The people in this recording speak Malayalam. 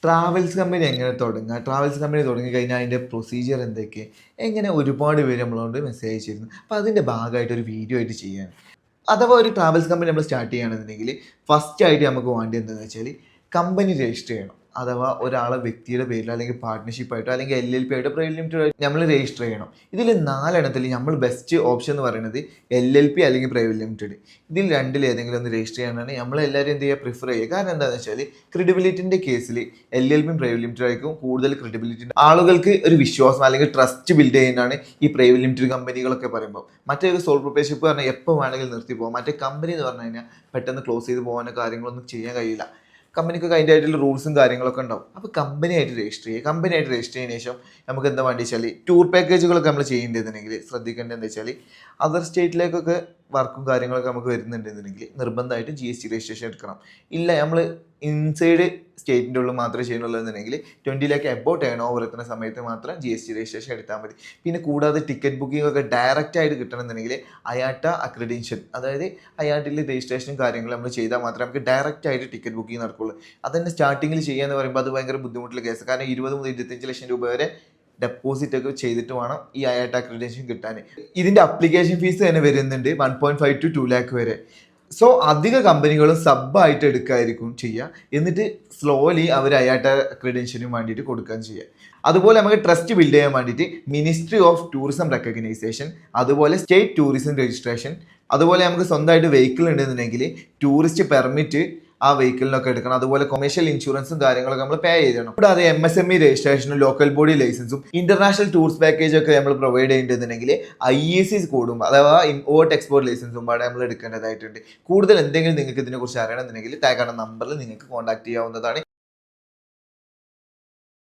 ട്രാവൽസ് കമ്പനി എങ്ങനെ തുടങ്ങുക, ട്രാവൽസ് കമ്പനി തുടങ്ങി കഴിഞ്ഞാൽ അതിൻ്റെ പ്രൊസീജിയർ എന്തൊക്കെ, എങ്ങനെ ഒരുപാട് പേര് നമ്മളോട് മെസ്സേജ് അയച്ചിരുന്നു. അപ്പോൾ അതിൻ്റെ ഭാഗമായിട്ട് ഒരു വീഡിയോ ആയിട്ട് ചെയ്യാൻ. അഥവാ ഒരു ട്രാവൽസ് കമ്പനി നമ്മൾ സ്റ്റാർട്ട് ചെയ്യുകയാണെന്നുണ്ടെങ്കിൽ ഫസ്റ്റ് ആയിട്ട് നമുക്ക് വേണ്ടി എന്താണെന്ന് വെച്ചാൽ കമ്പനി രജിസ്റ്റർ ചെയ്യണം. അഥവാ ഒരാളെ വ്യക്തിയുടെ പേരിലോ അല്ലെങ്കിൽ പാർട്ട്ണർഷിപ്പ് ആയിട്ടോ അല്ലെങ്കിൽ LLP ആയിട്ടോ പ്രൈവറ്റ് ലിമിറ്റഡ് ആയിട്ട് നമ്മൾ രജിസ്റ്റർ ചെയ്യണം. ഇതിൽ 4 എണ്ണത്തിൽ നമ്മൾ ബെസ്റ്റ് ഓപ്ഷൻ എന്ന് പറയുന്നത് LLP അല്ലെങ്കിൽ പ്രൈവറ്റ് ലിമിറ്റഡ്. ഇതിൽ രണ്ടിൽ ഏതെങ്കിലും ഒന്ന് രജിസ്റ്റർ ചെയ്യാനാണ് നമ്മൾ എല്ലാവരും എന്ത് ചെയ്യുക, പ്രിഫർ ചെയ്യുക. കാരണം എന്താണെന്ന് വെച്ചാൽ ക്രെഡിബിലിറ്റിൻ്റെ കേസിൽ LLPയും പ്രൈവറ്റ് ലിമിറ്റഡ് ആയിരിക്കും കൂടുതൽ ക്രെഡിബിലിറ്റി. ആളുകൾക്ക് ഒരു വിശ്വാസം അല്ലെങ്കിൽ ട്രസ്റ്റ് ബിൽഡ് ചെയ്യുന്നതാണ് ഈ പ്രൈവറ്റ് ലിമിറ്റഡ് കമ്പനികളൊക്കെ പറയുമ്പോൾ. മറ്റേ ഒരു സോൾ പ്രൊപ്രൈറ്റർഷിപ്പ് പറഞ്ഞാൽ എപ്പോൾ വേണമെങ്കിലും നിർത്തി പോകാം. മറ്റേ കമ്പനി എന്ന് പറഞ്ഞു കഴിഞ്ഞാൽ പെട്ടെന്ന് ക്ലോസ് ചെയ്ത് പോകാനോ കാര്യങ്ങളൊന്നും ചെയ്യാൻ കഴിയില്ല. കമ്പനിക്ക് അതിൻ്റെ ആയിട്ടുള്ള റൂൾസും കാര്യങ്ങളൊക്കെ ഉണ്ടാവും. അപ്പോൾ കമ്പനിയായിട്ട് രജിസ്റ്റർ ചെയ്യുക. കമ്പനിയായിട്ട് രജിസ്റ്റർ ചെയ്തതിന് ശേഷം നമുക്ക് എന്താ വേണ്ടി വെച്ചാൽ ടൂർ പാക്കേജുകളൊക്കെ നമ്മൾ ചെയ്യേണ്ടതെന്നുണ്ടെങ്കിൽ ശ്രദ്ധിക്കേണ്ടത് എന്താ വെച്ചാൽ അതർ സ്റ്റേറ്റിലേക്കൊക്കെ വർക്കും കാര്യങ്ങളൊക്കെ നമുക്ക് വരുന്നുണ്ടെന്നുണ്ടെങ്കിൽ നിർബന്ധമായിട്ട് GST രജിസ്ട്രേഷൻ എടുക്കണം. ഇല്ല നമ്മൾ ഇൻസൈഡ് സ്റ്റേറ്റിൻ്റെ ഉള്ളിൽ മാത്രമേ ചെയ്യുന്നുള്ളൂ എന്നുണ്ടെങ്കിൽ 20 lakh എബോവ് ടേൺ ഓവർ എത്തുന്ന സമയത്ത് മാത്രം GST രജിസ്ട്രേഷൻ എടുത്താൽ മതി. പിന്നെ കൂടാതെ ടിക്കറ്റ് ബുക്കിംഗ് ഒക്കെ ഡയറക്റ്റ് ആയിട്ട് കിട്ടണമെന്നുണ്ടെങ്കിൽ അയാട്ട അക്രഡിറ്റേഷൻ, അതായത് അയാട്ടിൽ രജിസ്ട്രേഷനും കാര്യങ്ങളും നമ്മൾ ചെയ്താൽ മാത്രമേ നമുക്ക് ഡയറക്റ്റ് ആയിട്ട് ടിക്കറ്റ് ബുക്കിംഗ് നടക്കുള്ളൂ. അതന്നെ സ്റ്റാർട്ടിങ്ങിൽ ചെയ്യാന്ന് പറയുമ്പോൾ അത് ഭയങ്കര ബുദ്ധിമുട്ടുള്ള കേസ്. കാരണം 20 മുതൽ 25 ലക്ഷം രൂപ വരെ ഡെപ്പോസിറ്റ് ഒക്കെ ചെയ്തിട്ട് വേണം ഈ അയാട്ട അക്രഡിറ്റേഷൻ കിട്ടാൻ. ഇതിൻ്റെ അപ്ലിക്കേഷൻ ഫീസ് തന്നെ വരുന്നുണ്ട് 1.5 to 2 lakh വരെ. സോ അധിക കമ്പനികളും സബ്ബായിട്ട് എടുക്കായിരിക്കും ചെയ്യുക. എന്നിട്ട് സ്ലോലി അവർ അയാട്ട ക്രെഡൻഷ്യലിന് വേണ്ടിയിട്ട് കൊടുക്കുകയും ചെയ്യുക. അതുപോലെ നമുക്ക് ട്രസ്റ്റ് ബിൽഡ് ചെയ്യാൻ വേണ്ടിയിട്ട് മിനിസ്ട്രി ഓഫ് ടൂറിസം റെക്കഗ്നൈസേഷൻ, അതുപോലെ സ്റ്റേറ്റ് ടൂറിസം രജിസ്ട്രേഷൻ, അതുപോലെ നമുക്ക് സ്വന്തമായിട്ട് വെഹിക്കിൾ ഉണ്ടെന്നുണ്ടെങ്കിൽ ടൂറിസ്റ്റ് പെർമിറ്റ് ആ വെഹിക്കിളിനൊക്കെ എടുക്കണം. അതുപോലെ കൊമേഴ്ഷ്യൽ ഇൻഷുറൻസും കാര്യങ്ങളൊക്കെ നമ്മൾ പേ ചെയ്യണം. കൂടാതെ MSME രജിസ്ട്രേഷനും ലോക്കൽ ബോഡി ലൈസൻസും ഇന്റർനാഷണൽ ടൂറിസ്റ്റ് പാക്കേജ് ഒക്കെ നമ്മൾ പ്രൊവൈഡ് ചെയ്യേണ്ടതുണ്ടെങ്കിൽ IEC കോഡും അഥവാ ഇമ്പോർട്ട് എക്സ്പോർട്ട് ലൈസൻസും പാടെ നമ്മൾ എടുക്കേണ്ടതായിട്ടുണ്ട്. കൂടുതൽ എന്തെങ്കിലും നിങ്ങൾക്ക് ഇതിനെക്കുറിച്ച് അറിയണമെന്നുണ്ടെങ്കിൽ താഴെ കാണുന്ന നമ്പറിൽ നിങ്ങൾക്ക് കോൺടാക്ട് ചെയ്യാവുന്നതാണ്.